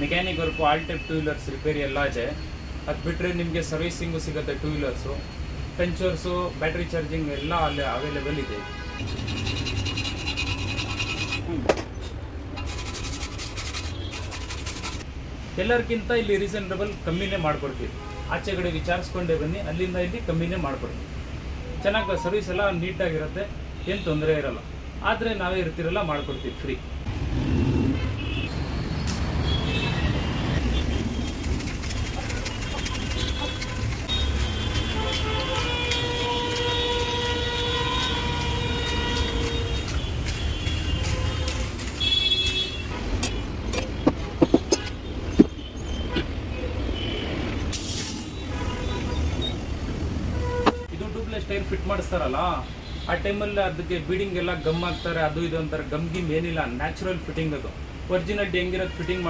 Mechanic work, all type two wheelers repair ಎಲ್ಲ ಇದೆ. ಅದು ಬಿಟ್ಟರೆ ನಿಮಗೆ ಸರ್ವಿಸಿಂಗು ಸಿಗುತ್ತೆ ಟೂ ವೀಲರ್ಸು, ಪಂಚರ್ಸು, ಬ್ಯಾಟ್ರಿ ಚಾರ್ಜಿಂಗ್ ಎಲ್ಲ ಅಲ್ಲೇ ಅವೈಲೇಬಲ್ ಇದೆ. ಎಲ್ಲರಿಗಿಂತ ಇಲ್ಲಿ ರೀಸನಬಲ್ ಕಮ್ಮಿನೇ ಮಾಡಿಕೊಡ್ತೀವಿ. ಆಚೆ ಕಡೆ ವಿಚಾರಿಸ್ಕೊಂಡೇ ಬನ್ನಿ, ಅಲ್ಲಿಂದ ಇಲ್ಲಿ ಕಮ್ಮಿನೇ ಮಾಡಿಕೊಡ್ತೀವಿ. ಚೆನ್ನಾಗಿ ಸರ್ವಿಸ್ ಎಲ್ಲ ನೀಟಾಗಿರುತ್ತೆ, ಏನು ತೊಂದರೆ ಇರೋಲ್ಲ. ಆದರೆ ನಾವೇ ಇರ್ತಿರಲ್ಲ, ಮಾಡಿಕೊಡ್ತೀವಿ ಫ್ರೀ. ಟ್ಯೂಬ್ಲೆಸ್ ಟೈರ್ ಫಿಟ್ ಮಾಡಿಸ್ತಾರಲ್ಲ, ಆ ಟೈಮಲ್ಲಿ ಅದಕ್ಕೆ ಬೀಡಿಂಗ್ ಎಲ್ಲ ಗಮ್ ಹಾಕ್ತಾರೆ, ಅದು ಇದು ಅಂತಾರೆ. ಗಮ್ ಗಿಮ್ ಏನಿಲ್ಲ, ನ್ಯಾಚುರಲ್ ಫಿಟ್ಟಿಂಗ್ ಅದು. ಒರಿಜಿನಲ್ ಹೆಂಗಿರೋದು ಫಿಟ್ಟಿಂಗ್